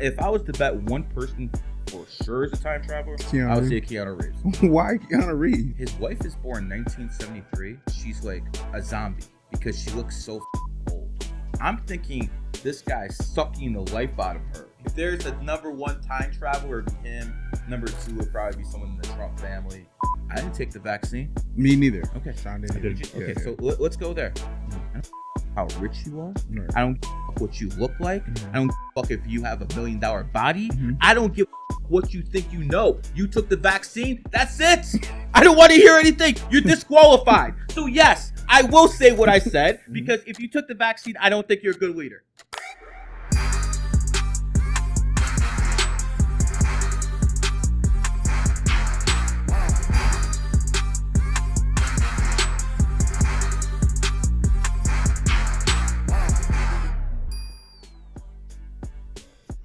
If I was to bet one person for sure is a time traveler, I would say Keanu Reeves. Why Keanu Reeves? His wife is born in 1973. She's like a zombie because she looks so old. I'm thinking this guy's sucking the life out of her. If there's a number one time traveler, it'd be him. Number two would probably be someone in the Trump family. I didn't take the vaccine. Me neither. Okay. Sean didn't. Okay, so let's go there. I don't how rich you are. Right. I don't give what you look like. Mm-hmm. I don't give if you have $1 million body. Mm-hmm. I don't give what you think you know. You took the vaccine. That's it. I don't want to hear anything. You're disqualified. So yes, I will say what I said because if you took the vaccine, I don't think you're a good leader.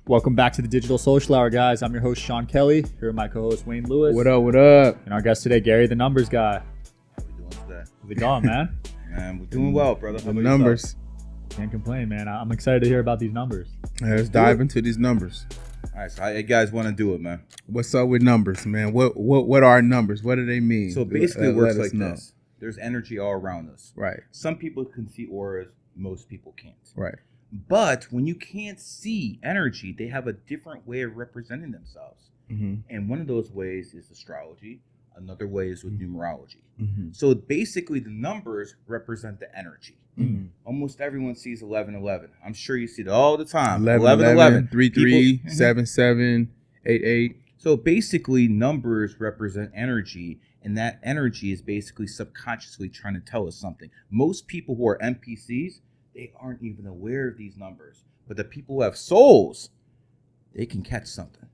Welcome back to the Digital Social Hour, guys. I'm your host, Sean Kelly. Here with my co-host, Wayne Lewis. What up, what up? And our guest today, Gary, the numbers guy. How we doing today? How's it going, man? Man, we're doing well, brother. How The about numbers. yourself? Can't complain, man. I'm excited to hear about these numbers. Let's dive into these numbers. All right, so how you guys want to do it, man? What's up with numbers, man? What are numbers? What do they mean? So basically it works Let us like know. this. There's energy all around us. Right, Some people can see auras, most people can't. right. But when you can't see energy, they have a different way of representing themselves. Mm-hmm. And one of those ways is astrology. Another way is with numerology. Mm-hmm. So basically the numbers represent the energy. Mm-hmm. Almost everyone sees 1111. I'm sure you see it all the time. 11, 3, 3, People- 7, 7, 8, 8. So basically numbers represent energy, and that energy is basically subconsciously trying to tell us something. Most people who are NPCs, they aren't even aware of these numbers. But the people who have souls, they can catch something.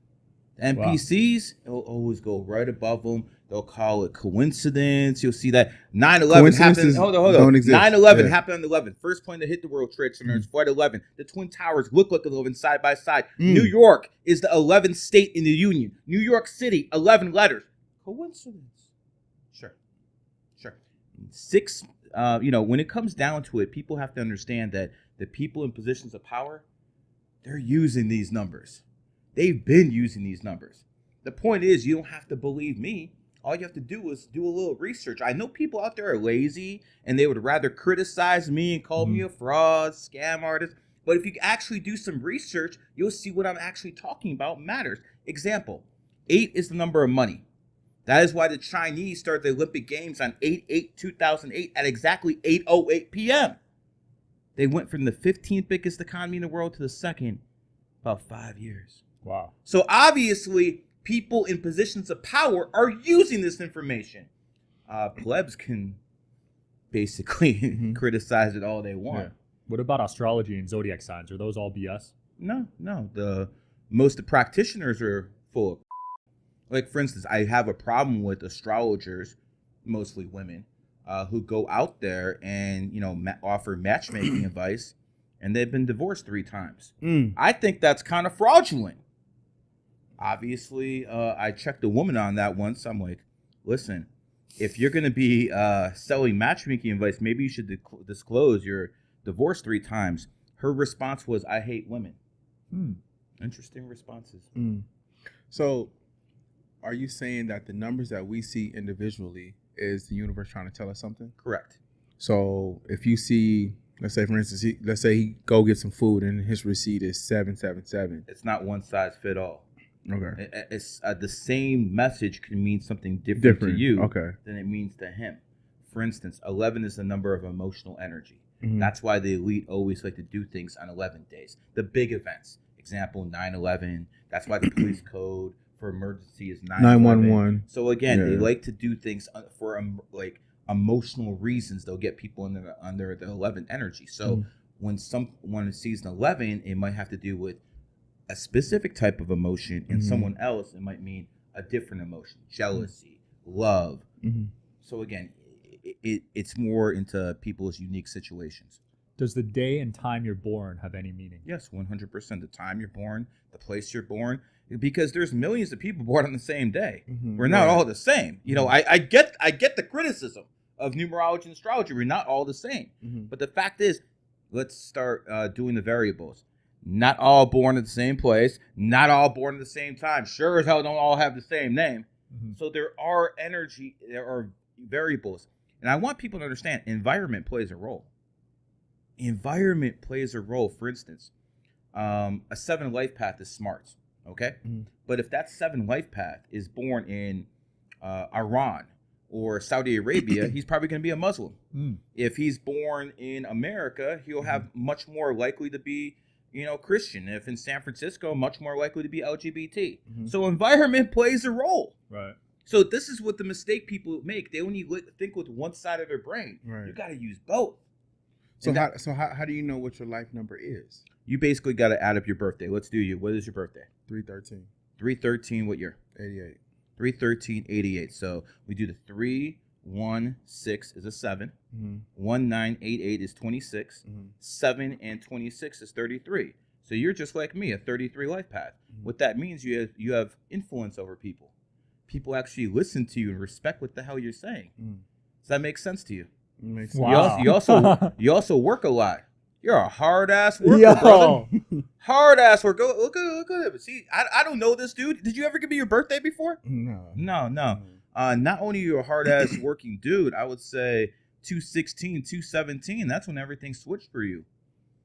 The NPCs, it'll always go right above them. They'll call it coincidence. You'll see that 9/11 happened. Hold on. don't exist. 9/11 Yeah. happened on the 11th. First plane to hit the World Trade Center is Flight 11. The Twin Towers look like 11 side by side. New York is the 11th state in the Union. New York City, 11 letters. Coincidence? Sure. Six. When it comes down to it, people have to understand that the people in positions of power, they're using these numbers. They've been using these numbers. The point is, you don't have to believe me. All you have to do is do a little research. I know people out there are lazy and they would rather criticize me and call me a fraud, scam artist. But if you actually do some research, you'll see what I'm actually talking about matters. Example, 8 is the number of money. That is why the Chinese started the Olympic Games on 8/8/2008 at exactly 8:08 p.m. They went from the 15th biggest economy in the world to the second about 5 years. Wow. So obviously, people in positions of power are using this information. Plebs can basically criticize it all they want. Yeah. What about astrology and zodiac signs? Are those all BS? No. Most of the practitioners are full of like, for instance, I have a problem with astrologers, mostly women, who go out there and, offer matchmaking advice, and they've been divorced 3 times. I think that's kind of fraudulent. Obviously, I checked a woman on that once. I'm like, listen, if you're going to be selling matchmaking advice, maybe you should disclose you're divorced 3 times. Her response was, I hate women. Interesting responses. So, are you saying that the numbers that we see individually is the universe trying to tell us something? Correct. So, if you see, let's say, for instance, he go get some food and his receipt is 777. It's not one size fit all. Okay. It's the same message can mean something different to you than it means to him. For instance, 11 is the number of emotional energy. That's why the elite always like to do things on 11 days. The big events, example, 9/11. That's why the police code for emergency is 911. So again, they like to do things for like emotional reasons. They'll get people under the 11 energy. So when someone sees an 11, it might have to do with a specific type of emotion, and someone else, it might mean a different emotion, jealousy, love. So again, it's more into people's unique situations. Does the day and time you're born have any meaning? Yes, 100%. The time you're born, the place you're born, because there's millions of people born on the same day. We're not all the same. I get the criticism of numerology and astrology. We're not all the same. But the fact is, let's start doing the variables. Not all born at the same place. Not all born at the same time. Sure as hell don't all have the same name. Mm-hmm. So there are variables. And I want people to understand environment plays a role. Environment plays a role. For instance, a 7 life path is smart. Okay? Mm-hmm. But if that 7 life path is born in Iran or Saudi Arabia, he's probably going to be a Muslim. Mm. If he's born in America, he'll have much more likely to be Christian. If in San Francisco, much more likely to be LGBT. Mm-hmm. So environment plays a role. Right. So this is what the mistake people make. They only think with one side of their brain. Right. You got to use both. So how do you know what your life number is? You basically got to add up your birthday. Let's do you. What is your birthday? 3/13. 3/13. What year? 88. 3/13/88. So we do the 3/1/6 is a 7. Mm-hmm. 1988 is 26. Mm-hmm. 7 and 26 is 33. So you're just like me, a 33 life path. Mm-hmm. What that means, you have influence over people. People actually listen to you and respect what the hell you're saying. Mm. Does that make sense to you? It makes sense. Wow. You also work a lot. You're a hard ass worker, brother. Hard ass worker. Look at it. See, I don't know this dude. Did you ever give me your birthday before? No. Not only are you a hard ass working dude, I would say 2/16, 2/17. That's when everything switched for you.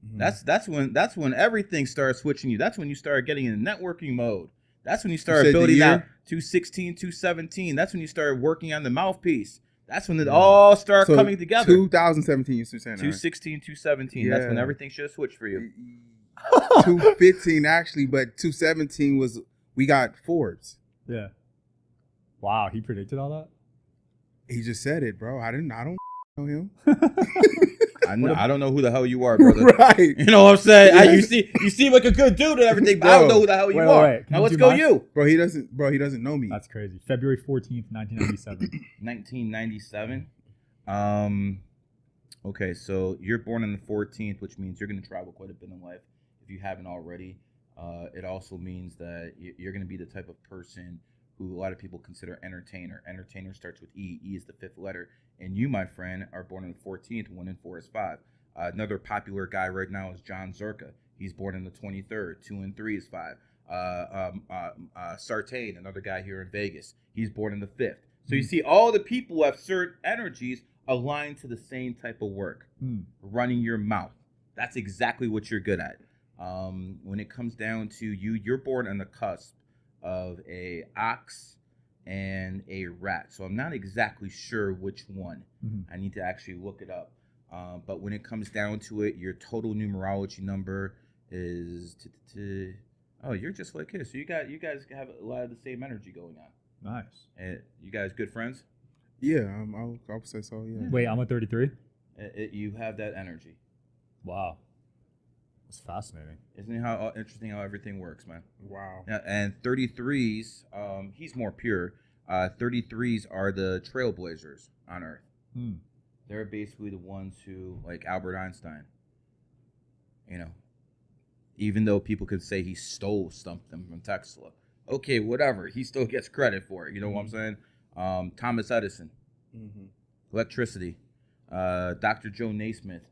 Mm-hmm. That's when everything started switching you. That's when you started getting in networking mode. That's when you started building out 2/16, 2/17. That's when you started working on the mouthpiece. That's when it all started coming together. 2017, you saying 2/16, 2/17. Yeah. That's when everything should have switched for you. 2/15 actually, but 2/17 we got Forbes. Yeah. Wow, he predicted all that? He just said it, bro. I don't know him. I don't know who the hell you are, brother. Right. You know what I'm saying? You seem like a good dude and everything, but I don't know who the hell you are. Wait. Now let's go you. Bro, he doesn't know me. That's crazy. February 14th, 1997. 1997. Okay, so you're born on the 14th, which means you're going to travel quite a bit in life if you haven't already. It also means that you're going to be the type of person who a lot of people consider entertainer. Entertainer starts with E. E is the 5th letter. And you, my friend, are born on the 14th. 1 and 4 is 5. Another popular guy right now is John Zerka. He's born on the 23rd. 2 and 3 is 5. Sartain, another guy here in Vegas. He's born on the 5th. So you see, all the people who have certain energies aligned to the same type of work. Running your mouth. That's exactly what you're good at. When it comes down to you, you're born on the cusp of a ox and a rat. So I'm not exactly sure which one. Mm-hmm. I need to actually look it up. But when it comes down to it, your total numerology number is you're just like his. So you guys have a lot of the same energy going on. Nice. And you guys good friends? Yeah, I would say so, yeah. Wait, I'm a 33? You have that energy. Wow. That's fascinating. Isn't it how interesting how everything works, man? Wow. Yeah, and 33s, he's more pure. 33s are the trailblazers on Earth. They're basically the ones who, like Albert Einstein, even though people could say he stole something from Tesla. Okay, whatever. He still gets credit for it. You know what I'm saying? Thomas Edison. Electricity. Dr. Joe Naismith.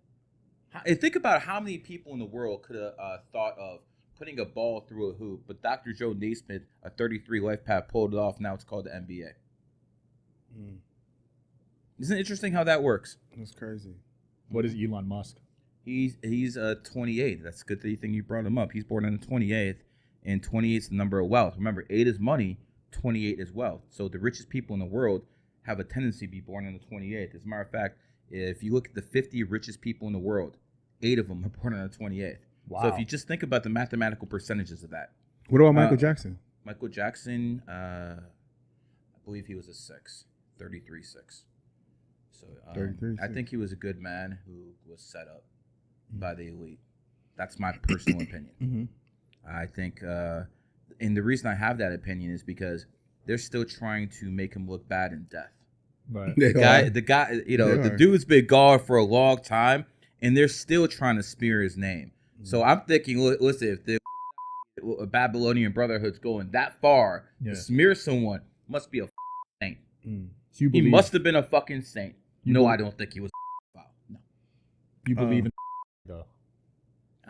Think about how many people in the world could have thought of putting a ball through a hoop, but Dr. Joe Naismith, a 33 life path, pulled it off. Now it's called the NBA. Isn't it interesting how that works? That's crazy. What is Elon Musk? He's 28. That's a good thing you brought him up. He's born on the 28th, and 28 is the number of wealth. Remember, 8 is money, 28 is wealth. So the richest people in the world have a tendency to be born on the 28th. As a matter of fact, if you look at the 50 richest people in the world, 8 of them are born on the 28th. Wow. So if you just think about the mathematical percentages of that. What about Michael Jackson? Michael Jackson, I believe he was a 6, 33-6. So 33, I think he was a good man who was set up by the elite. That's my personal opinion. I think, and the reason I have that opinion is because they're still trying to make him look bad in death. Right. The guy, the dude's been gone for a long time, and they're still trying to smear his name. So I'm thinking, listen, if the Babylonian Brotherhood's going that far to smear someone, must be a saint. So he must have been a fucking saint. I don't think he was. No. You believe in though?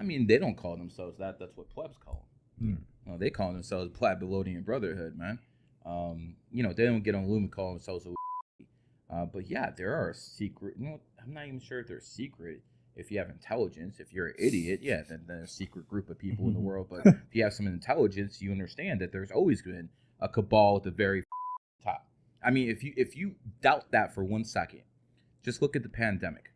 I mean, they don't call themselves that. That's what plebs call them. No, they call themselves Plebelodian Brotherhood, man. They don't get on Loom and call themselves a but yeah, there are secret. I'm not even sure if they're secret. If you have intelligence, if you're an idiot, yeah, then there's a secret group of people in the world. But if you have some intelligence, you understand that there's always been a cabal at the very top. I mean, if you doubt that for 1 second, just look at the pandemic,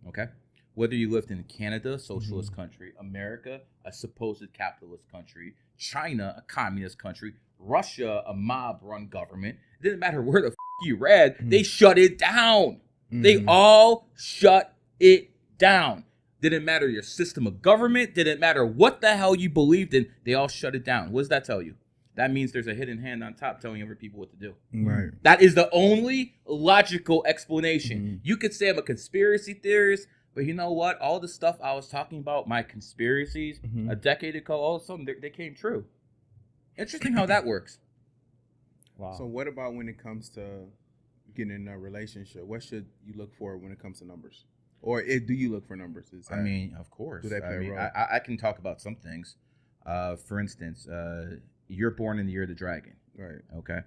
okay? Whether you lived in Canada, a socialist country, America, a supposed capitalist country, China, a communist country, Russia, a mob-run government, it didn't matter where the you read, they shut it down. They all shut it down. Didn't matter your system of government, didn't matter what the hell you believed in, they all shut it down. What does that tell you? That means there's a hidden hand on top telling other people what to do. Right. That is the only logical explanation. You could say I'm a conspiracy theorist, but you know what? All the stuff I was talking about, my conspiracies, a decade ago, all of a sudden they came true. Interesting how that works. Wow. So what about when it comes to getting in a relationship? What should you look for when it comes to numbers? Or do you look for numbers? I mean, of course. Do they play a role? I can talk about some things. For instance, you're born in the year of the dragon. Right. Okay.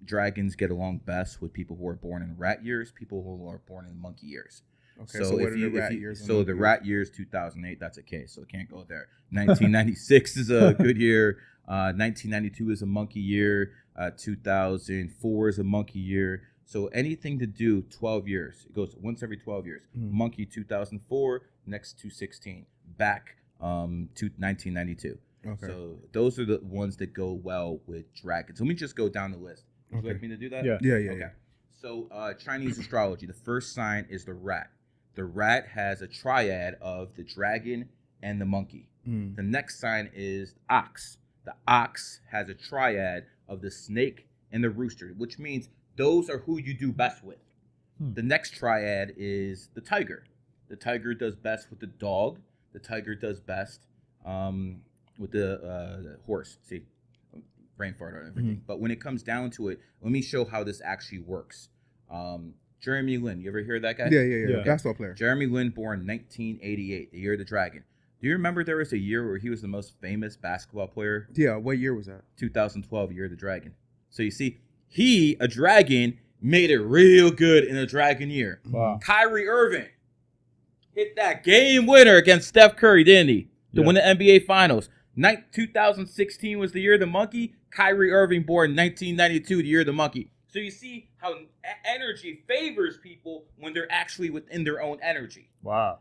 Dragons get along best with people who are born in rat years, people who are born in monkey years. Okay, so what are the rat years? So the rat years, 2008, that's a case, so it can't go there. 1996 is a good year. 1992 is a monkey year. 2004 is a monkey year. So anything to do 12 years. It goes once every 12 years. Monkey 2004, next 216. Back to 1992. Okay. So those are the ones that go well with dragons. Let me just go down the list. Would you like me to do that? Yeah. Okay. Yeah. So Chinese astrology, the first sign is the rat. The rat has a triad of the dragon and the monkey. The next sign is ox. The ox has a triad of the snake and the rooster, which means those are who you do best with. The next triad is the tiger. The tiger does best with the dog. The tiger does best with the horse. See, brain fart on everything. But when it comes down to it, let me show how this actually works. Jeremy Lin, you ever hear of that guy? Yeah. Basketball player. Jeremy Lin, born 1988, the year of the dragon. Do you remember there was a year where he was the most famous basketball player? Yeah, what year was that? 2012, year of the dragon. So you see, he, a dragon, made it real good in a dragon year. Wow. Kyrie Irving hit that game winner against Steph Curry, didn't he? To win the NBA Finals. 2016 was the year of the monkey. Kyrie Irving, born 1992, the year of the monkey. So you see how energy favors people when they're actually within their own energy. Wow.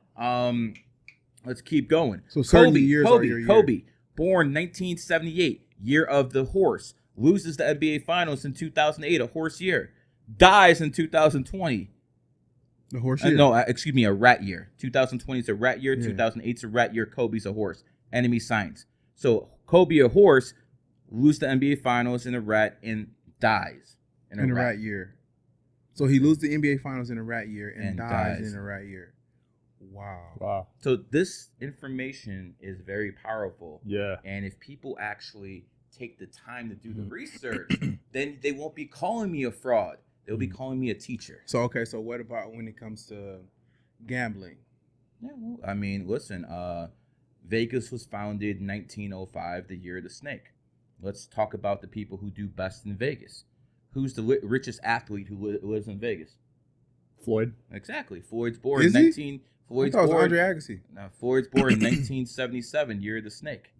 Let's keep going. So certain years are your year. Kobe, born 1978, year of the horse. Loses the NBA Finals in 2008, a horse year. Dies in 2020. The horse year? No, excuse me, a rat year. 2020 is a rat year. 2008 is a rat year. Kobe's a horse. Enemy signs. So Kobe, a horse, loses the NBA Finals in a rat and dies in a rat year. So he loses the NBA Finals in a rat year and dies in a rat year. Wow. So this information is very powerful. Yeah. And if people actually take the time to do the research, then they won't be calling me a fraud. They'll be calling me a teacher. So what about when it comes to gambling? Yeah, well, I mean, listen, Vegas was founded in 1905, the year of the snake. Let's talk about the people who do best in Vegas. Who's the richest athlete who lives in Vegas? Floyd. Exactly. Floyd's born in 19. Floyd's born. Andre Agassi. Now, Floyd's born in 1977, year of the snake.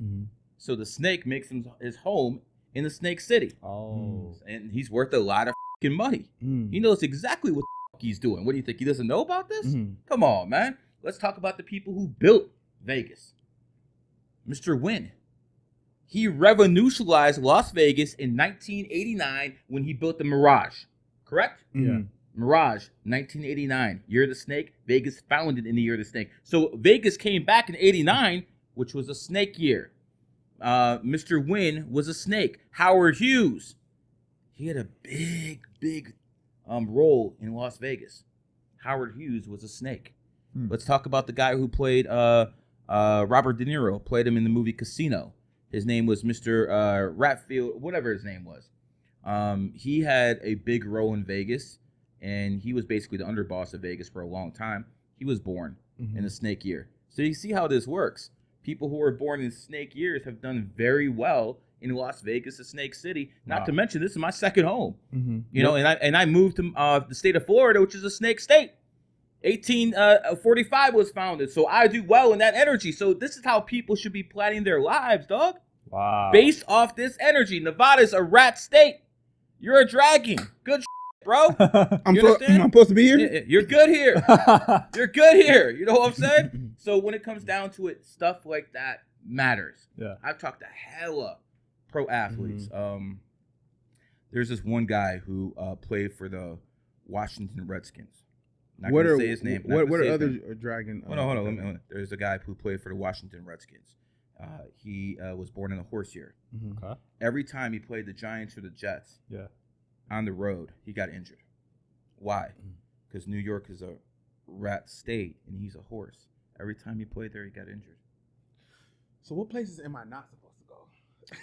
So the snake makes his home in the Snake City. Oh. And he's worth a lot of money. He knows exactly what the he's doing. What do you think? He doesn't know about this? Come on, man. Let's talk about the people who built Vegas. Mr. Wynn. He revolutionized Las Vegas in 1989 when he built the Mirage. Correct? Yeah. Mirage, 1989. Year of the Snake. Vegas founded in the year of the Snake. So Vegas came back in 89, which was a snake year. Mr. Wynn was a snake. Howard Hughes. He had a big role in Las Vegas. Howard Hughes was a snake. Let's talk about the guy who played Robert De Niro, played him in the movie Casino. His name was Mr. Ratfield, whatever his name was. He had a big role in Vegas, and he was basically the underboss of Vegas for a long time. He was born in the snake year. So you see how this works. People who were born in snake years have done very well in Las Vegas, a snake city. Not to mention, this is my second home. You know, and I moved to the state of Florida, which is a snake state. 1845 was founded, so I do well in that energy. So this is how people should be planning their lives, dog. Wow. Based off this energy. Nevada's a rat state. You're a dragon. Good bro. I'm supposed to be here? You're good here. You're good here. You know what I'm saying? So when it comes down to it, stuff like that matters. Yeah. I've talked to hella pro athletes. There's this one guy who played for the Washington Redskins. Not going to say his name. What are other dragon? Hold on. There's a guy who played for the Washington Redskins. He was born in a horse year. Okay. Every time he played the Giants or the Jets on the road, he got injured. Why? Because New York is a rat state, and he's a horse. Every time he played there, he got injured. So what places am I not supposed to go?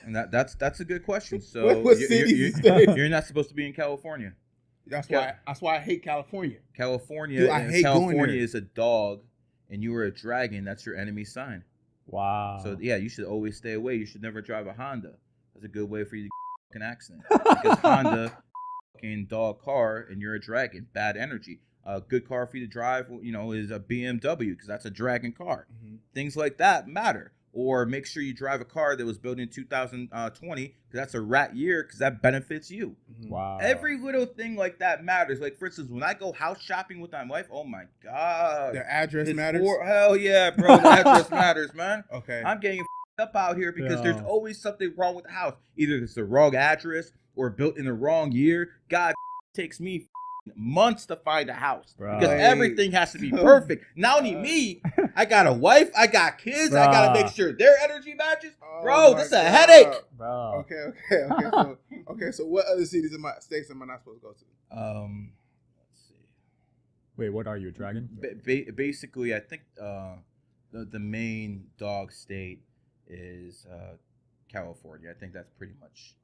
And that's a good question. So you're not supposed to be in California. That's why I hate California. California is a dog, and you are a dragon. That's your enemy sign. Wow. So yeah, you should always stay away. You should never drive a Honda. That's a good way for you to get an accident. Because Honda, fucking dog car, and you're a dragon. Bad energy. A good car for you to drive, you know, is a BMW because that's a dragon car. Things like that matter. Or make sure you drive a car that was built in 2020 because that's a rat year because that benefits you. Wow. Every little thing like that matters. Like, for instance, when I go house shopping with my wife, oh, my God. The address matters? Hell yeah, bro. The address matters, man. Okay. I'm getting up out here because there's always something wrong with the house. Either it's the wrong address or built in the wrong year. God, takes me months to find a house because everything has to be perfect. Not only me, I got a wife, I got kids, I gotta make sure their energy matches. Bro, this is a headache. Bro. Okay. So what other states am I not supposed to go to? Let's see. Wait, what are you, a dragon? Basically, I think the main dog state is California. I think that's pretty much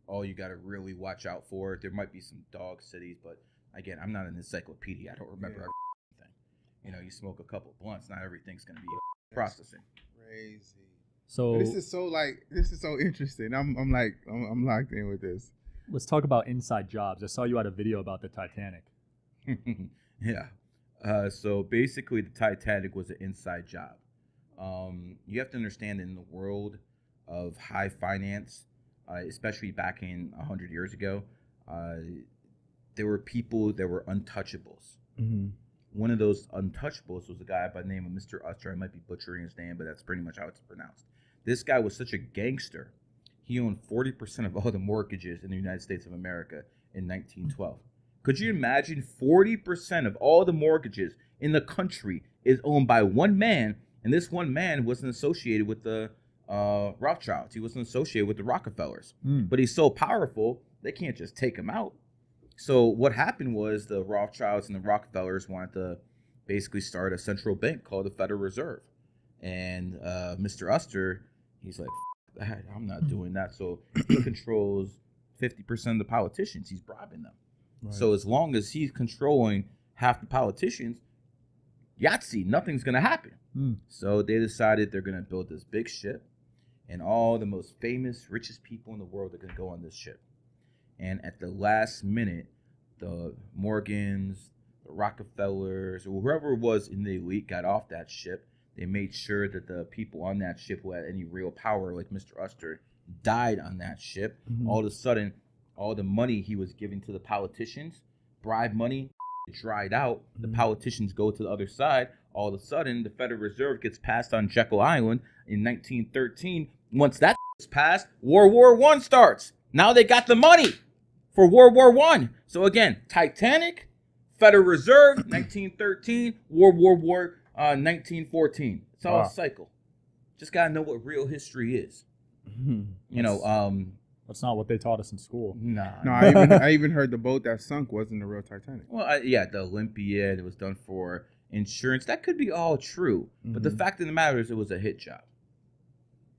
all you gotta really watch out for. There might be some dog cities, but again, I'm not an encyclopedia. I don't remember everything. You know, you smoke a couple blunts, not everything's gonna be processing. Crazy. So but this is so interesting. I'm locked in with this. Let's talk about inside jobs. I saw you had a video about the Titanic. Yeah. So basically, the Titanic was an inside job. You have to understand, in the world of high finance, especially back in 100 years ago, there were people that were untouchables. One of those untouchables was a guy by the name of Mr. Usher. I might be butchering his name, but that's pretty much how it's pronounced. This guy was such a gangster. He owned 40% of all the mortgages in the United States of America in 1912. Could you imagine 40% of all the mortgages in the country is owned by one man, and this one man wasn't associated with the Rothschilds. He wasn't associated with the Rockefellers. But he's so powerful, they can't just take him out. So what happened was the Rothschilds and the Rockefellers wanted to basically start a central bank called the Federal Reserve. And Mr. Usher, he's like, that, I'm not doing that. So he controls 50% of the politicians. He's bribing them. Right. So as long as he's controlling half the politicians, Yahtzee, nothing's going to happen. So they decided they're going to build this big ship, and all the most famous, richest people in the world are going to go on this ship. And at the last minute, the Morgans, the Rockefellers, or whoever was in the elite got off that ship. They made sure that the people on that ship who had any real power, like Mr. Usher, died on that ship. All of a sudden, all the money he was giving to the politicians, bribe money, dried out. The politicians go to the other side. All of a sudden, the Federal Reserve gets passed on Jekyll Island in 1913. Once that is passed, World War I starts. Now they got the money for World War I. So again, Titanic, Federal Reserve, 1913, World War 1914. It's all a cycle. Just gotta know what real history is. You know, that's not what they taught us in school. Nah. No, I even heard the boat that sunk wasn't the real Titanic. Well, yeah, the Olympiad, it was done for insurance. That could be all true. But the fact of the matter is, it was a hit job.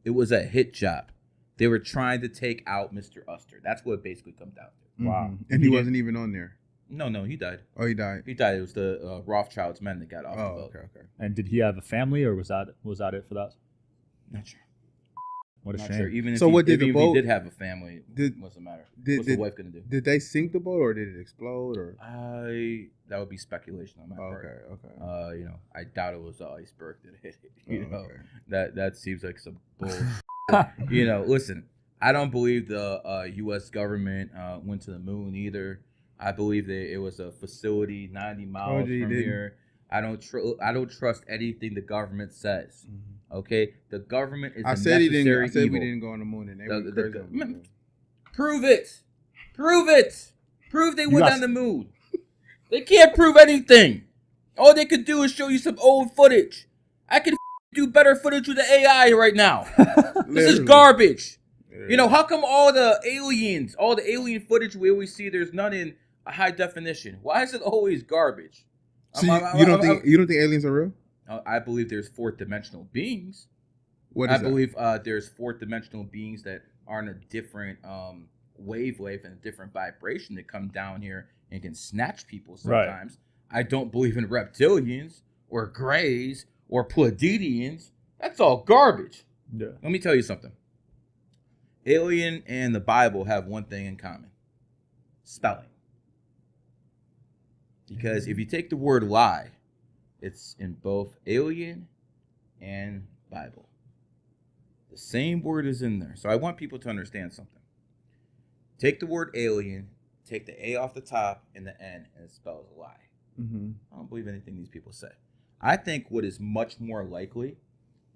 It was a hit job. They were trying to take out Mr. Usher. That's what it basically comes down to. Wow. And he wasn't even on there. No, he died. Oh, he died. He died. It was the Rothschild's men that got off the boat. Okay. And did he have a family, or was that it for that? Not sure. What a Not shame. sure. Even so if he did have a family, it doesn't matter. What's the wife gonna do? Did they sink the boat or did it explode? Or that would be speculation on my part. Okay. I doubt it was the iceberg that hit it. That seems like some bullshit. Listen, I don't believe the U.S. government went to the moon either. I believe that it was a facility 90 miles from here. I don't trust anything the government says. Mm-hmm. Okay, the government is necessary evil. I said we didn't go on the moon, and they went crazy on the moon. Prove it. Prove they went on the moon. They can't prove anything. All they could do is show you some old footage. I can do better footage with the AI right now. This is garbage. Yeah. How come all the alien footage we always see, there's none in a high definition? Why is it always garbage? So you don't think aliens are real? I believe there's fourth dimensional beings. What is that? I believe there's fourth dimensional beings that are in a different wavelength and a different vibration that come down here and can snatch people sometimes. Right. I don't believe in reptilians or greys or Pleiadians. That's all garbage. Yeah. Let me tell you something. Alien and the Bible have one thing in common. Spelling. Because if you take the word lie, it's in both alien and Bible. The same word is in there. So I want people to understand something. Take the word alien, take the A off the top and the N, and it spells a lie. Mm-hmm. I don't believe anything these people say. I think what is much more likely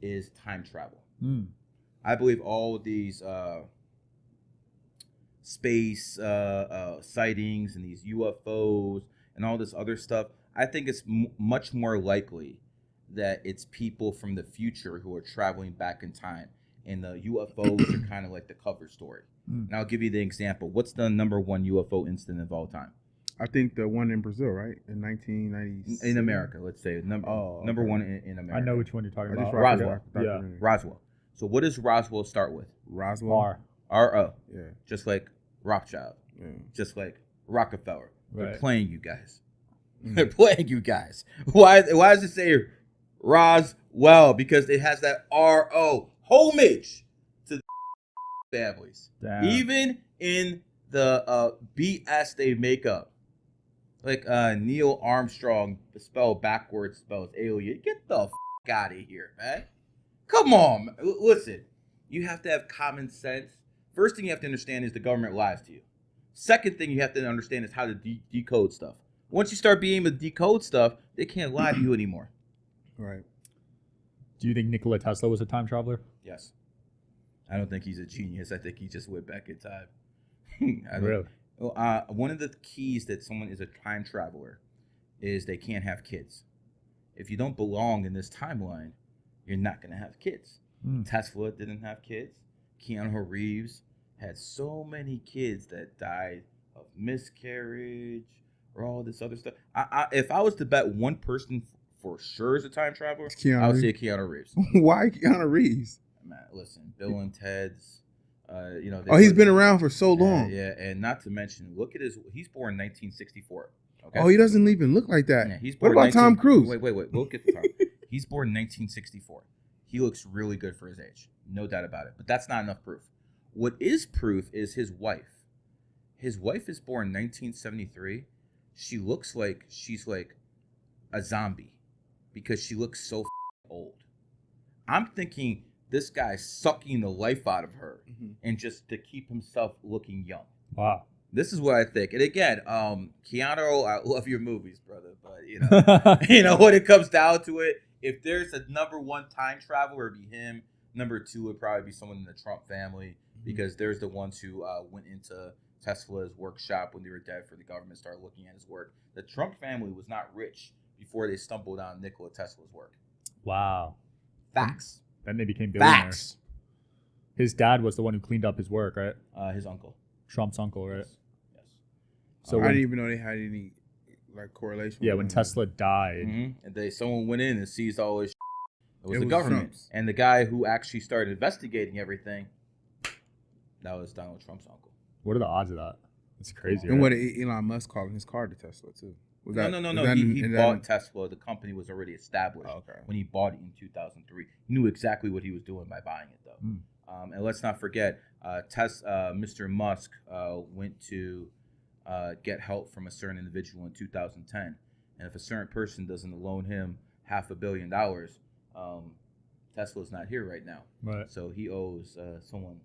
is time travel. I believe all of these space sightings and these UFOs and all this other stuff, I think it's much more likely that it's people from the future who are traveling back in time. And the UFOs are kind of like the cover story. And I'll give you the example. What's the number one UFO incident of all time? I think the one in Brazil, right? In 1990. In America, let's say. Number one in America. I know which one you're talking about. Roswell. Yeah. Roswell. So what does Roswell start with? Roswell? R-O. Yeah. Just like Rothschild. Yeah. Just like Rockefeller. Right. They're playing you guys. They're playing you guys. Why does it say Roswell? Because it has that R-O. Homage to the families. Damn. Even in the BS they make up. Like Neil Armstrong, spelled backwards, spells alien. Get the out of here, man. Come on. Listen, you have to have common sense. First thing you have to understand is the government lies to you. Second thing you have to understand is how to decode stuff. Once you start being able to decode stuff, they can't lie to you anymore. Right. Do you think Nikola Tesla was a time traveler? Yes. I don't think he's a genius. I think he just went back in time. Really? One of the keys that someone is a time traveler is they can't have kids. If you don't belong in this timeline, you're not going to have kids. Tesla didn't have kids. Keanu Reeves had so many kids that died of miscarriage or all this other stuff. If I was to bet one person for sure is a time traveler, I would say Keanu Reeves. Why Keanu Reeves? Man, listen, Bill and Ted's. He's been around for so long. Yeah, and not to mention, look at he's born in 1964. Okay? Oh, he doesn't even look like that. Yeah, he's born what about Tom Cruise? Wait, we'll get to Tom. He's born in 1964. He looks really good for his age. No doubt about it. But that's not enough proof. What is proof is his wife. His wife is born in 1973. She looks like she's like a zombie because she looks so old. I'm thinking this guy's sucking the life out of her and just to keep himself looking young. Wow. This is what I think. And again, Keanu, I love your movies, brother. But, when it comes down to it, if there's a number one time traveler, it'd be him. Number two would probably be someone in the Trump family because there's the ones who went into Tesla's workshop when they were dead for the government started looking at his work. The Trump family was not rich before they stumbled on Nikola Tesla's work. Wow. Facts. Then they became billionaires. Facts. His dad was the one who cleaned up his work, right? His uncle. Trump's uncle, right? Yes. So I didn't even know they had any correlation. Yeah, when Tesla died, and someone went in and seized all his. It was the government, Trump's. And the guy who actually started investigating everything. That was Donald Trump's uncle. What are the odds of that? That's crazy. And what did Elon Musk calling his car the Tesla too? No. He bought Tesla. The company was already established when he bought it in 2003. He knew exactly what he was doing by buying it, though. And let's not forget, Mr. Musk went to get help from a certain individual in 2010. And if a certain person doesn't loan him $500 million, Tesla's not here right now. Right. So he owes someone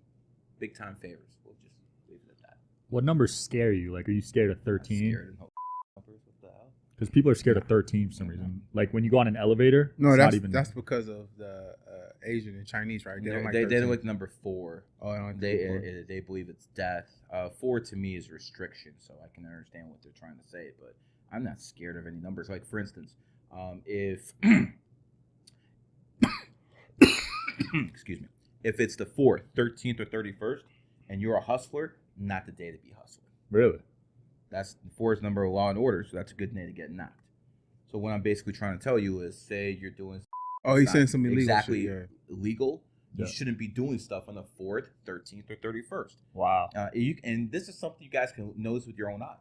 big time favors. We'll just leave it at that. What numbers scare you? Like, are you scared of 13? Scared of numbers. What the hell? Because people are scared of 13 for some reason. Like when you go on an elevator. No, that's because of the Asian and Chinese, right? They don't like number 4. Oh, they believe it's death. 4 to me is restriction, so I can understand what they're trying to say, but I'm not scared of any numbers. Like, for instance, if excuse me, if it's the 4th, 13th, or 31st, and you're a hustler, not the day to be hustling. Really? That's 4's number of law and order, so that's a good day to get knocked. So what I'm basically trying to tell you is, say you're doing he's saying some illegal exactly shit, illegal. You shouldn't be doing stuff on the 4th, 13th, or 31st. Wow. And this is something you guys can notice with your own eyes.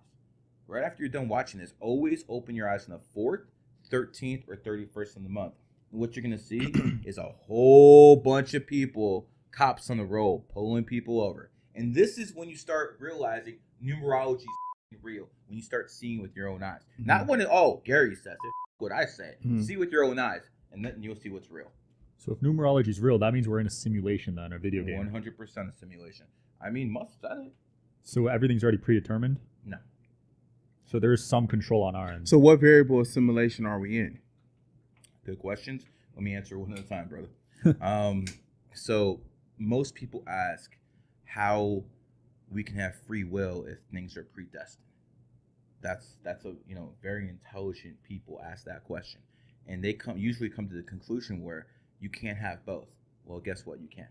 Right after you're done watching this, always open your eyes on the 4th, 13th, or 31st of the month. And what you're going to see is a whole bunch of people, cops on the road, pulling people over. And this is when you start realizing numerology is real, when you start seeing with your own eyes. Not when Gary says it, what I say. See with your own eyes, and then you'll see what's real. So if numerology is real, that means we're in a simulation then, a video game. 100% a simulation. I mean, Musk said it. So everything's already predetermined? No. So there's some control on our end. So what variable of simulation are we in? Good questions. Let me answer one at a time, brother. So most people ask how we can have free will if things are predestined. That's a very intelligent people ask that question, and they usually come to the conclusion where you can't have both. Well, guess what? You can.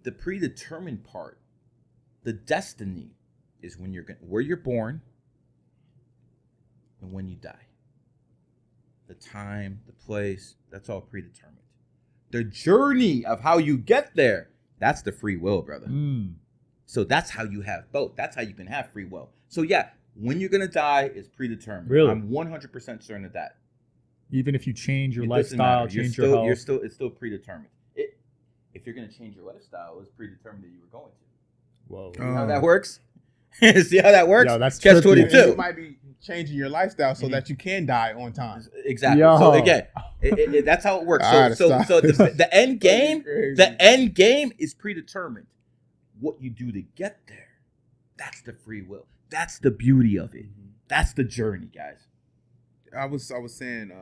The predetermined part, the destiny, is where you're born and when you die. The time, the place, that's all predetermined. The journey of how you get there, that's the free will, brother. So that's how you have both. That's how you can have free will. So yeah, when you're going to die is predetermined. Really? I'm 100% certain of that. Even if you change your lifestyle, change your health? It's still predetermined. If you're going to change your lifestyle, it's predetermined that you were going to. Whoa. See how that works? See how that works? Yo, that's Catch-22. You might be changing your lifestyle so that you can die on time. Exactly. Yo. So again, that's how it works. So the end game is predetermined. What you do to get there, that's the free will. That's the beauty of it. That's the journey, guys. I was saying,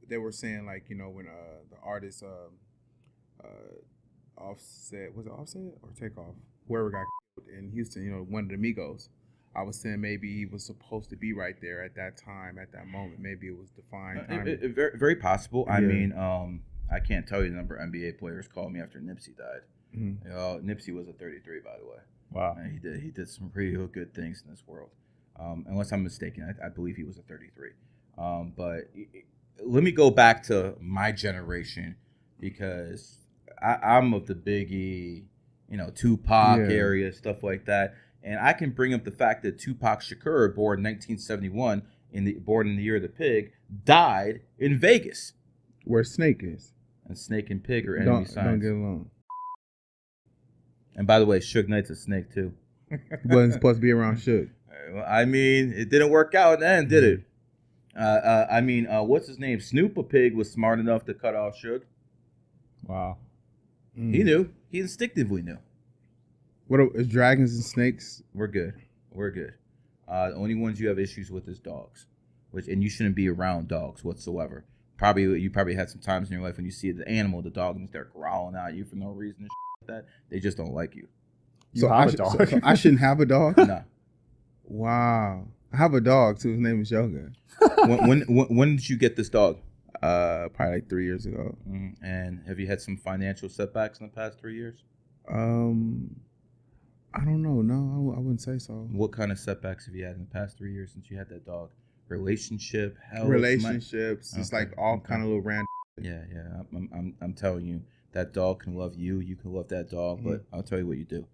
they were saying, like, when the artist Offset, was it Offset or Takeoff? Whoever got killed in Houston, one of the Migos. I was saying maybe he was supposed to be right there at that time, at that moment. Maybe it was defined time. Very, very possible. Yeah. I mean, I can't tell you the number of NBA players called me after Nipsey died. Nipsey was a 33, by the way. Wow. He did some pretty good things in this world. Unless I'm mistaken, I believe he was a 33. But let me go back to my generation, because I'm of the Biggie, Tupac area, stuff like that. And I can bring up the fact that Tupac Shakur, born in 1971, born in the year of the pig, died in Vegas. Where Snake is. And Snake and Pig are enemy signs. Don't get along. And by the way, Suge Knight's a snake too. He wasn't supposed to be around Suge. I mean, it didn't work out in the end, did it? What's his name? Snoop a Pig was smart enough to cut off Suge. Wow. He knew. He instinctively knew. What is dragons and snakes? We're good. The only ones you have issues with is dogs, and you shouldn't be around dogs whatsoever. You probably had some times in your life when you see the animal, the dog, and they're growling at you for no reason and shit like that. They just don't like you. So I shouldn't have a dog? No. Wow. I have a dog too. His name is Yoga. When did you get this dog? Probably like 3 years ago. And have you had some financial setbacks in the past 3 years? I don't know. No, I wouldn't say so. What kind of setbacks have you had in the past 3 years since you had that dog? Relationship, health, relationships. It's like all kind of little random. Yeah. I'm telling you, that dog can love you. You can love that dog. But I'll tell you what you do.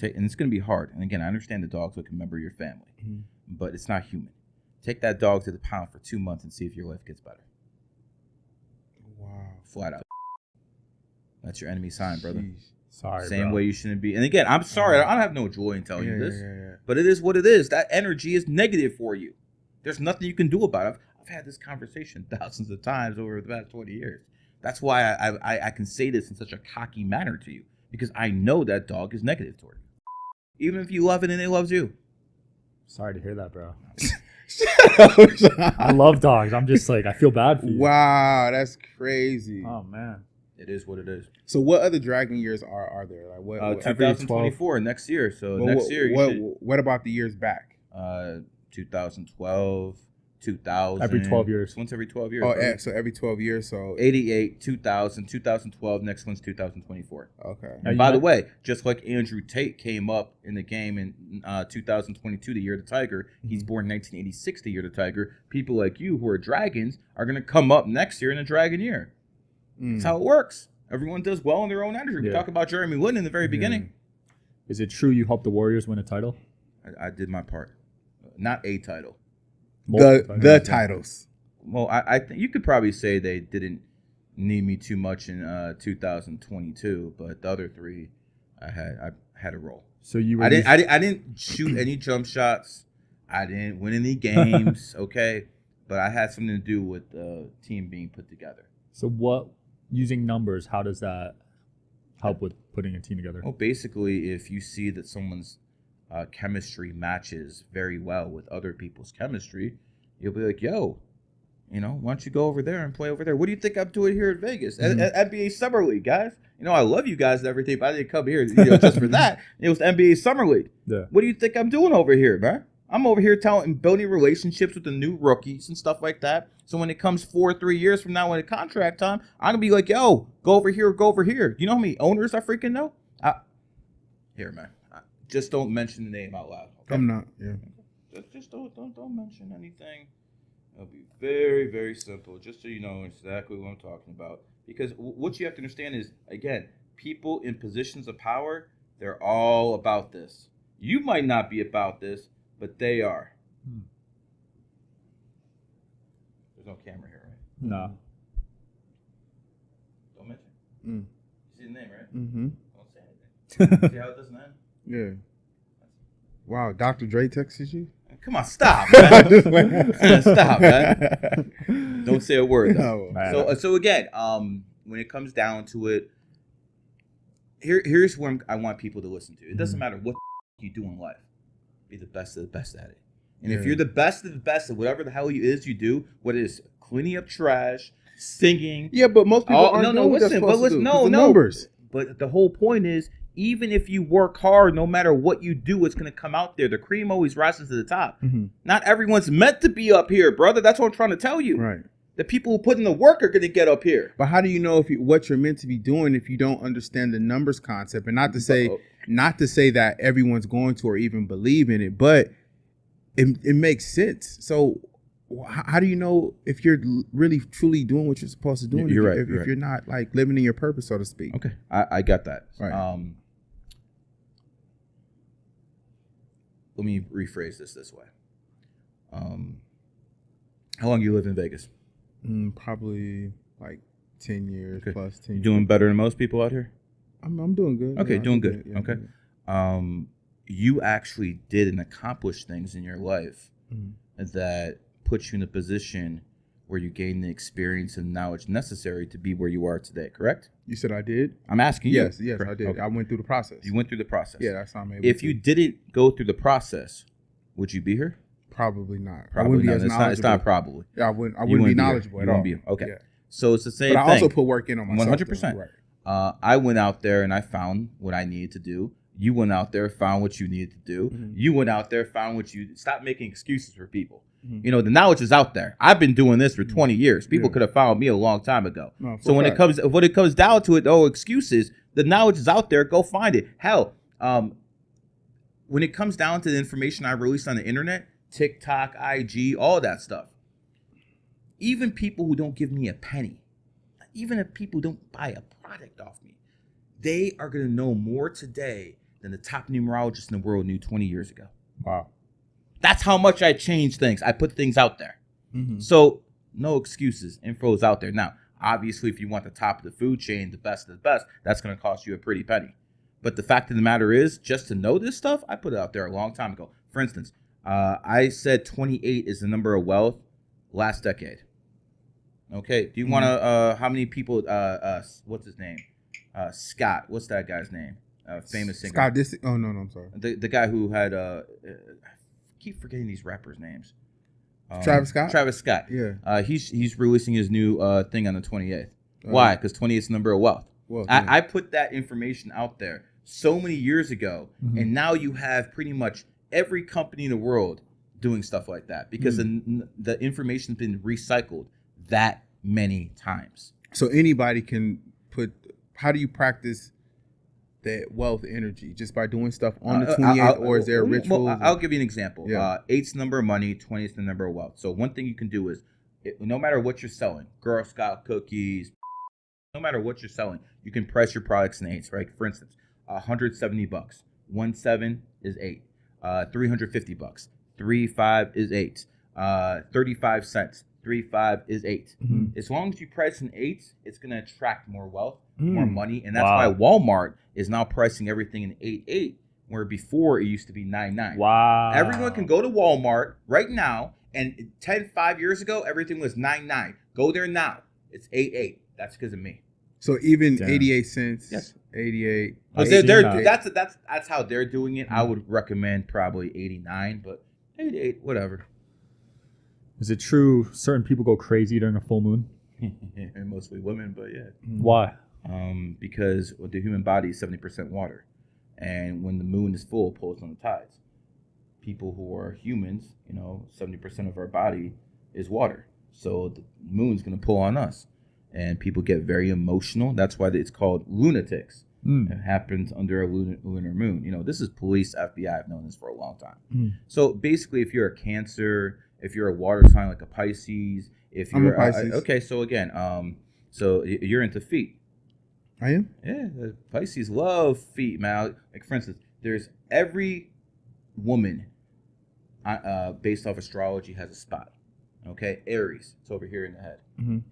and it's going to be hard. And again, I understand the dog's like a member of your family, but it's not human. Take that dog to the pound for 2 months and see if your life gets better. Wow. Flat out. That's your enemy sign, brother. Jeez. Sorry, Same bro. way you shouldn't be. And again, I'm sorry. I don't have no joy in telling you this. But it is what it is. That energy is negative for you. There's nothing you can do about it. I've had this conversation thousands of times over the past 20 years. That's why I can say this in such a cocky manner to you. Because I know that dog is negative toward you. Even if you love it and it loves you. Sorry to hear that, bro. Shut up. I love dogs. I'm just like, I feel bad for you. Wow, that's crazy. Oh, man. It is what it is. So what other dragon years are there? Like what 2024 next year. So next year. What about the years back? 2012, 2000. Every 12 years. Once every 12 years. Oh, right? so every 12 years. So 88, 2000, 2012. Next one's 2024. Okay. And by the way, just like Andrew Tate came up in the game in 2022, the year of the tiger, he's born 1986, the year of the tiger. People like you who are dragons are going to come up next year in a dragon year. That's how it works. Everyone does well in their own energy. We talked about Jeremy Lin in the very beginning. Is it true you helped the Warriors win a title? I did my part. Not a title. The titles. Well, I think you could probably say they didn't need me too much in 2022, but the other three, I had a role. So you were I didn't shoot any jump shots. I didn't win any games. Okay, but I had something to do with the team being put together. So what? Using numbers, how does that help with putting a team together? Well, basically, if you see that someone's chemistry matches very well with other people's chemistry, you'll be like, yo, why don't you go over there and play over there? What do you think I'm doing here at Vegas? At NBA Summer League, guys. I love you guys and everything, but I didn't come here just for that. It was the NBA Summer League. Yeah. What do you think I'm doing over here, man? I'm over here building relationships with the new rookies and stuff like that. So when it comes 3 years from now when it's contract time, I'm going to be like, yo, go over here, go over here. You know how many owners I freaking know? Here, man. Just don't mention the name out loud. Okay? I'm not, yeah. Just don't mention anything. It'll be very, very simple, just so you know exactly what I'm talking about. Because what you have to understand is, again, people in positions of power, they're all about this. You might not be about this, but they are. There's no camera here, right? No. Don't mention. You see the name, right? Mm-hmm. Don't say anything. See how it doesn't end? Yeah. Wow, Dr. Dre texted you? Come on, stop, man. Stop, man. Don't say a word. No. So again, when it comes down to it, here's where I want people to listen to. It doesn't matter what you do in life. Be the best of the best at it. And if you're the best of the best at whatever the hell it is you do, what it is cleaning up trash, singing. Yeah, but most people aren't doing what they're supposed to do. No, numbers. But the whole point is, even if you work hard, no matter what you do, it's going to come out there. The cream always rises to the top. Mm-hmm. Not everyone's meant to be up here, brother. That's what I'm trying to tell you. Right. The people who put in the work are going to get up here. But how do you know what you're meant to be doing if you don't understand the numbers concept? And not to say that everyone's going to or even believe in it, but it makes sense. So how do you know if you're really truly doing what you're supposed to do? You're right. If you're not like living in your purpose, so to speak. Okay, I got that. Right. Let me rephrase this way. How long you live in Vegas? Probably like 10 years plus. 10 You doing better than most people out here? I'm doing good. Okay, doing good. Yeah, okay. Good. You actually did and accomplished things in your life that put you in a position where you gained the experience and knowledge necessary to be where you are today, correct? You said I did? I'm asking you. Yes, I did. Okay. I went through the process. You went through the process. Yeah, that's how I'm able If you didn't go through the process, would you be here? Probably not. Probably not. It's not probably. Yeah, I wouldn't be knowledgeable at all. Okay. Yeah. So it's the same thing. But I also put work in on myself. 100%. Right. I went out there and I found what I needed to do. You went out there, found what you needed to do. Mm-hmm. You went out there, found what you... Stop making excuses for people. Mm-hmm. The knowledge is out there. I've been doing this for 20 years. People could have found me a long time ago. No, so when it comes down to it, excuses, the knowledge is out there. Go find it. Hell, when it comes down to the information I released on the internet, TikTok, IG, all that stuff, even people who don't give me a penny, even if people don't buy a product off me, they are going to know more today than the top numerologist in the world knew 20 years ago. Wow. That's how much I changed things. I put things out there. So no excuses. Info is out there. Now, obviously, if you want the top of the food chain, the best of the best, that's going to cost you a pretty penny. But the fact of the matter is, just to know this stuff, I put it out there a long time ago. For instance, I said 28 is the number of wealth last decade. Okay. Do you want to, how many people, what's his name? Scott. What's that guy's name? Famous singer. Scott Disick. Oh, no, I'm sorry. The guy who had, I keep forgetting these rappers' names. Travis Scott? Travis Scott. Yeah. He's releasing his new thing on the 28th. Why? Because 28 is the number of wealth. Well, I put that information out there so many years ago, and now you have pretty much every company in the world doing stuff like that because the information's been recycled that many times. So anybody can put. How do you practice that wealth energy? Just by doing stuff on the 28th, or is there rituals? Well, I'll give you an example. Yeah. 8's the number of money, 20 is the number of wealth. So one thing you can do is, no matter what you're selling, Girl Scout cookies, no matter what you're selling, you can price your products in 8s, right? For instance, $170. 17 is 8. $350. 35 is 8. 35 cents. 35 is 8. As long as you price in 8s, it's going to attract more wealth, more money, and that's why Walmart is now pricing everything in 8.8, where before it used to be 9.9. Wow. Everyone can go to Walmart right now, and 5 years ago, everything was 9.9. Go there now. It's 8.8. That's because of me. So even 88 cents. Yes. 88. That's how they're doing it. I would recommend probably 89, but 88, whatever. Is it true certain people go crazy during a full moon? Mostly women, but yeah. Why? Because the human body is 70% water, and when the moon is full, it pulls on the tides. People who are humans, 70% of our body is water, so the moon's going to pull on us, and people get very emotional. That's why it's called lunatics. It happens under a lunar moon. This is police, FBI. I've known this for a long time. So basically, if you're a Cancer, if you're a water sign like a Pisces, if you're I'm a Pisces. Okay, so again, so you're into feet. I am? Yeah, the Pisces love feet, man. Like, for instance, there's every woman based off astrology has a spot. Okay, Aries, it's over here in the head,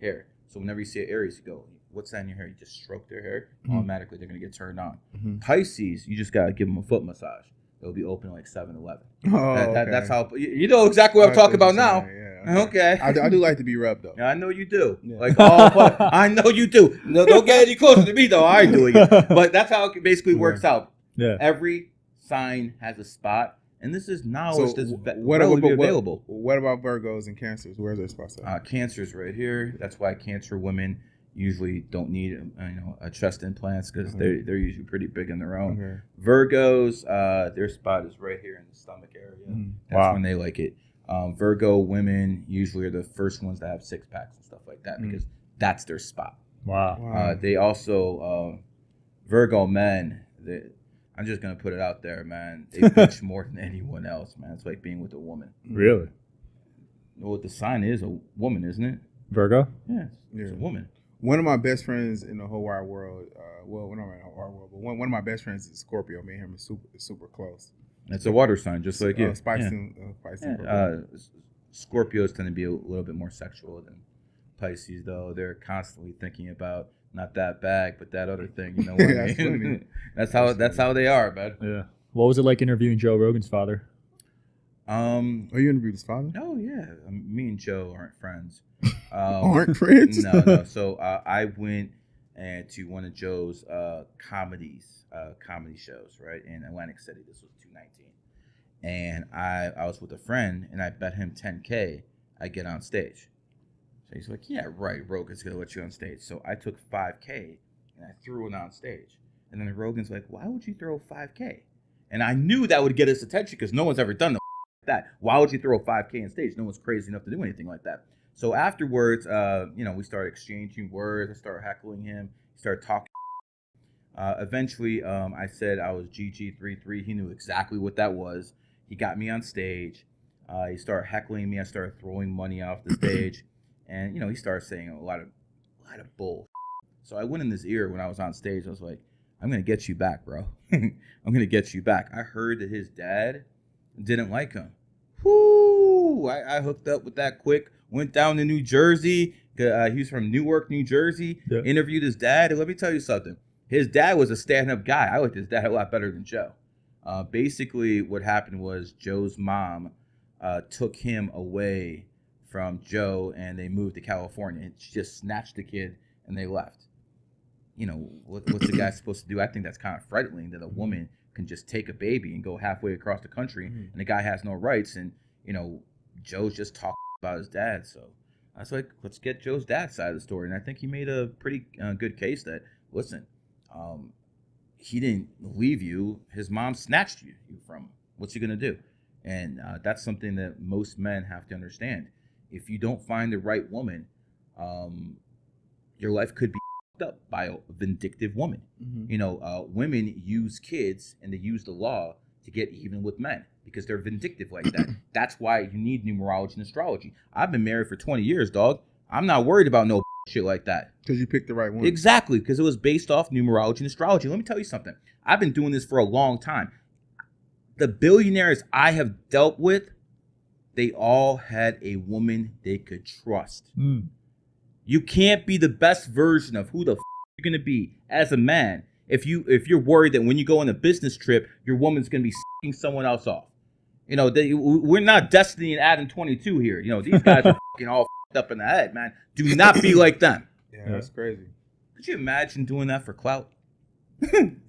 hair. So whenever you see an Aries, you go, what's that in your hair? You just stroke their hair. Automatically, they're going to get turned on. Pisces, you just got to give them a foot massage. They'll be open like 7-Eleven. Okay. That's how, you know exactly what I'm talking about now. Yeah, okay. I do like to be rubbed, though. I know you do. Yeah. Like, I know you do. No, don't get any closer to me, though. I ain't doing it. But that's how it basically works out. Yeah. Every sign has a spot. And this is knowledge that's available. What about Virgos and Cancers? Where's their spots at? Cancer's right here. That's why Cancer women usually don't need a chest implants because they're usually pretty big on their own. Okay. Virgos, their spot is right here in the stomach area. That's when they like it. Virgo women usually are the first ones that have 6-packs and stuff like that because that's their spot. Wow. They also Virgo men. I'm just gonna put it out there, man. They bitch more than anyone else, man. It's like being with a woman. Really? Well, the sign is a woman, isn't it? Virgo? Yeah, it's a woman. One of my best friends in the whole wide world, well, not in the whole wide world, but one of my best friends is Scorpio. Me and him are super close. It's a water sign, just like you. Spicy. Scorpios tend to be a little bit more sexual than Pisces, though. They're constantly thinking about not that bag, but that other thing. You know what I mean? That's how they are, man. Yeah. What was it like interviewing Joe Rogan's father? You interviewed his father? Oh yeah. Me and Joe aren't friends. Aren't friends? No. So I went to one of Joe's comedy shows, right, in Atlantic City. This was 2019, and I was with a friend, and I bet him $10K I get on stage. So he's like, yeah, right, Rogan's gonna let you on stage. So I took $5K and I threw it on stage, and then Rogan's like, why would you throw $5K? And I knew that would get his attention because no one's ever done that. Why would you throw $5K on stage? No one's crazy enough to do anything like that. So afterwards, we started exchanging words. I started heckling him. He started talking. Eventually, I said I was GG33. He knew exactly what that was. He got me on stage. He started heckling me. I started throwing money off the stage, and he started saying a lot of bull. So I went in his ear when I was on stage. I was like, I'm going to get you back, bro. I'm going to get you back. I heard that his dad didn't like him. Whoo! I hooked up with that quick. Went down to New Jersey. He's from Newark, New Jersey. Yeah. Interviewed his dad. And let me tell you something. His dad was a stand-up guy. I liked his dad a lot better than Joe. Basically, what happened was Joe's mom took him away from Joe, and they moved to California. And she just snatched the kid, and they left. You know, what's the guy supposed to do? I think that's kind of frightening that a woman can just take a baby and go halfway across the country, and the guy has no rights. And, you know, Joe's just talking about his dad. So I was like, let's get Joe's dad's side of the story. And I think he made a pretty good case that, listen, he didn't leave you. His mom snatched you from him. What's he going to do? And that's something that most men have to understand. If you don't find the right woman, your life could be up by a vindictive woman. You know, women use kids and they use the law to get even with men because they're vindictive like that. That's why you need numerology and astrology. I've been married for 20 years, dog. I'm not worried about no shit like that. Because you picked the right one. Exactly, because it was based off numerology and astrology. Let me tell you something. I've been doing this for a long time. The billionaires I have dealt with, they all had a woman they could trust. You can't be the best version of who the you're gonna be as a man if you're worried that when you go on a business trip, your woman's gonna be sucking someone else off. You know, we're not Destiny and Adam 22 here. You know, these guys are fucking all up in the head, man. Do not be like them. Yeah, that's crazy. Could you imagine doing that for clout?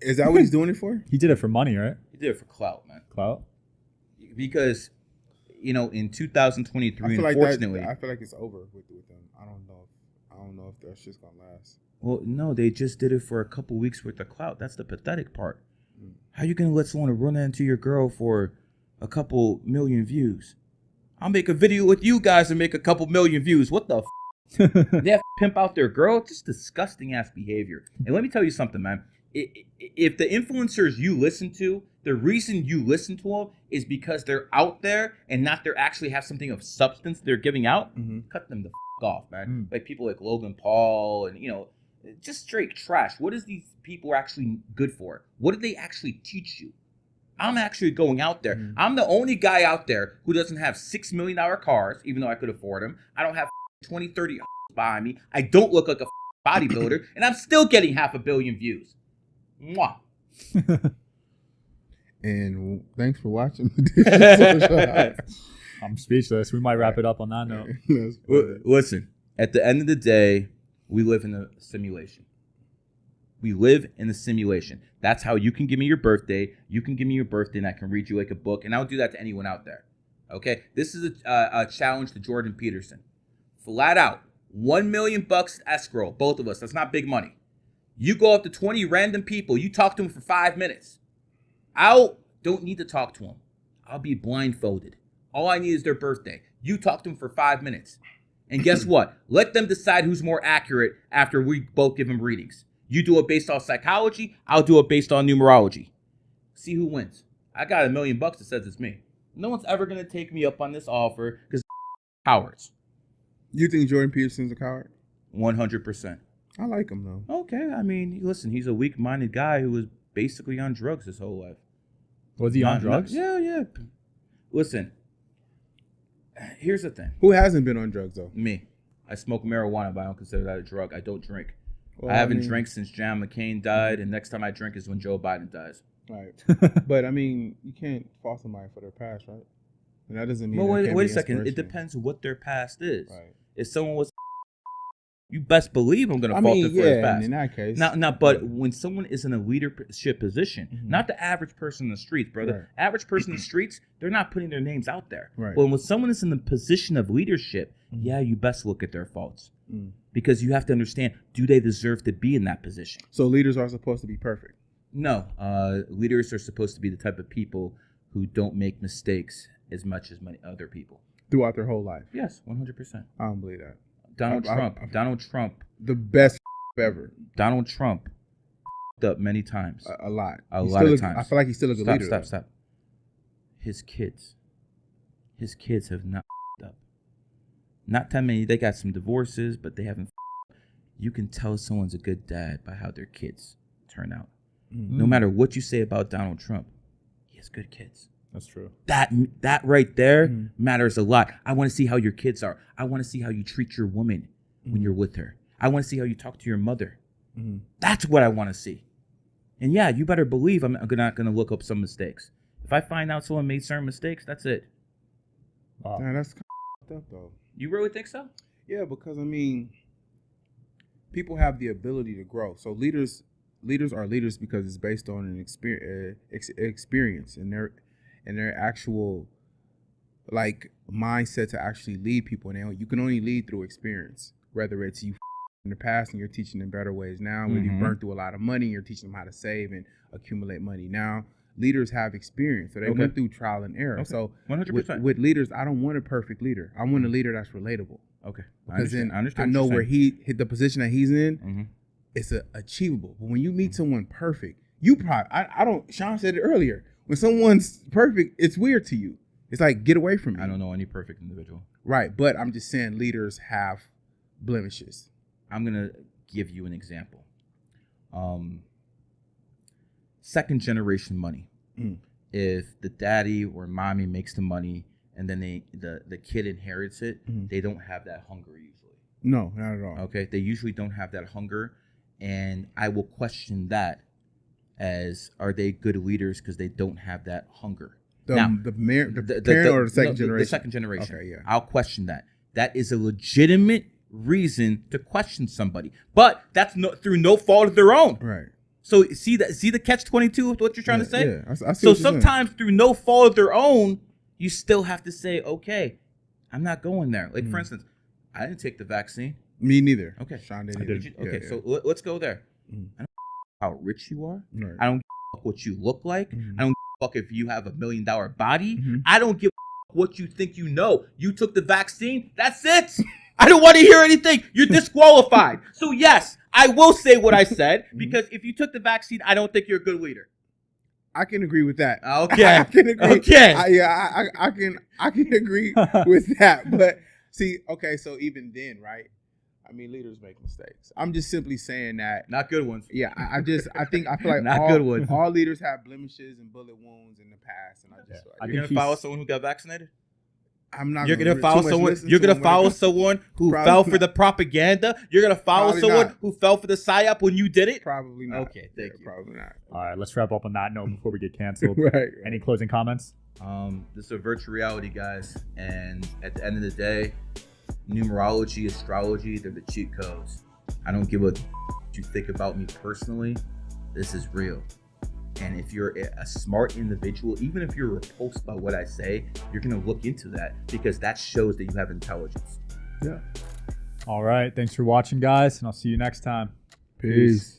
Is that what he's doing it for? He did it for money, right? He did it for clout, man. Clout? Because, you know, in 2023, unfortunately, I feel like it's over with them. I don't know if that shit's gonna last. Well, no, they just did it for a couple weeks worth of clout. That's the pathetic part. How you gonna let someone run into your girl for a couple million views? I'll make a video with you guys and make a couple million views. What the they have to pimp out their girl? Just disgusting ass behavior. And let me tell you something, man. If the influencers you listen to, the reason you listen to them is because they're out there and not they actually have something of substance they're giving out, cut them the off, man. Like people like Logan Paul and, you know, just straight trash. What is these people actually good for? What do they actually teach you? I'm actually going out there. I'm the only guy out there who doesn't have $6 million cars, even though I could afford them. I don't have 20, 30 behind me. I don't look like a bodybuilder, and I'm still getting 500 million views. Mwah. And thanks for watching. I'm speechless. We might wrap it up on that note. Listen, at the end of the day, we live in a simulation. We live in a simulation. That's how you can give me your birthday. You can give me your birthday, and I can read you like a book, and I'll do that to anyone out there. Okay? This is a challenge to Jordan Peterson. Flat out, $1 million escrow, both of us. That's not big money. You go up to 20 random people. You talk to them for 5 minutes. I don't need to talk to them. I'll be blindfolded. All I need is their birthday. You talk to them for 5 minutes. And guess what? Let them decide who's more accurate after we both give them readings. You do it based on psychology. I'll do it based on numerology. See who wins. I got $1 million that says it's me. No one's ever going to take me up on this offer because cowards. You think Jordan Peterson's a coward? 100%. I like him, though. Okay. I mean, listen, he's a weak-minded guy who was basically on drugs his whole life. Was he on drugs? Yeah. Listen, here's the thing. Who hasn't been on drugs, though? Me. I smoke marijuana, but I don't consider that a drug. I don't drink. Well, I haven't drank since John McCain died, and next time I drink is when Joe Biden dies. Right. But, I mean, you can't fault somebody for their past, right? And that doesn't mean wait a second. It depends what their past is. Right. If someone was you best believe I'm going to fault them for his past. In that case. Now, but when someone is in a leadership position, not the average person in the streets, brother. Right. Average person in the streets, they're not putting their names out there. Right. But when someone is in the position of leadership, yeah, you best look at their faults. Because you have to understand, do they deserve to be in that position? So leaders are supposed to be perfect? No. Leaders are supposed to be the type of people who don't make mistakes as much as many other people. Throughout their whole life? Yes, 100%. I don't believe that. Donald Trump. The best ever. Donald Trump up many times. A lot. A lot of times. I feel like he's still a good leader. Stop. His kids have not up. Not that many. They got some divorces, but they haven't. You can tell someone's a good dad by how their kids turn out. No matter what you say about Donald Trump, he has good kids. That's true. That right there matters a lot. I want to see how your kids are. I want to see how you treat your woman when you're with her. I want to see how you talk to your mother. That's what I want to see. And yeah, you better believe I'm not going to look up some mistakes. If I find out someone made certain mistakes, that's it. Wow. Nah, that's kind of up though. You really think so? Yeah, because I mean, people have the ability to grow. So leaders are leaders because it's based on an experience and their actual like mindset to actually lead people. And you can only lead through experience. Whether it's you in the past and you're teaching them better ways now, whether you burnt through a lot of money, you're teaching them how to save and accumulate money now. Leaders have experience, so they went through trial and error. So 100%. With leaders, I don't want a perfect leader. I want a leader that's relatable. Okay, because I know where he hit the position that he's in. It's achievable. But when you meet someone perfect, you probably I don't. Sean said it earlier. When someone's perfect, it's weird to you. It's like, get away from me. I don't know any perfect individual. Right, but I'm just saying leaders have blemishes. I'm gonna give you an example. Second generation money. If the daddy or mommy makes the money and then the kid inherits it, they don't have that hunger usually. No, not at all. Okay, they usually don't have that hunger, and I will question that as, are they good leaders because they don't have that hunger? The parent or the second generation? The second generation. Okay, yeah. I'll question that. That is a legitimate reason to question somebody, but that's through no fault of their own. Right. So see the catch-22 of what you're trying to say? Yeah, I see so sometimes through no fault of their own, you still have to say, okay, I'm not going there. Like, for instance, I didn't take the vaccine. Me neither. Okay. Sean didn't. Okay, so let's go there. I don't give a how rich you are. Right. I don't give a what you look like. I don't give a fuck if you have $1 million body. I don't give a what you think you know. You took the vaccine. That's it. I don't want to hear anything. You're disqualified. So yes, I will say what I said, because if you took the vaccine, I don't think you're a good leader. I can agree with that. Okay. I can agree. Okay. I can agree with that. But see, okay, so even then, right? I mean, leaders make mistakes. I'm just simply saying that. Not good ones. Yeah, I feel like Not good ones. All leaders have blemishes and bullet wounds in the past, and You're gonna follow someone who got vaccinated? I'm not. You're gonna follow someone. You're gonna follow someone who fell for the propaganda. You're gonna follow someone who fell for the psyop when you did it. Probably not. Okay, thank you. Probably not. All right, let's wrap up on that note before we get canceled. Right. Any closing comments? This is a virtual reality, guys, and at the end of the day, numerology, astrology, they're the cheat codes. I don't give a what you think about me personally. This is real. And if you're a smart individual, even if you're repulsed by what I say, you're going to look into that, because that shows that you have intelligence. Yeah. All right. Thanks for watching, guys, and I'll see you next time. Peace.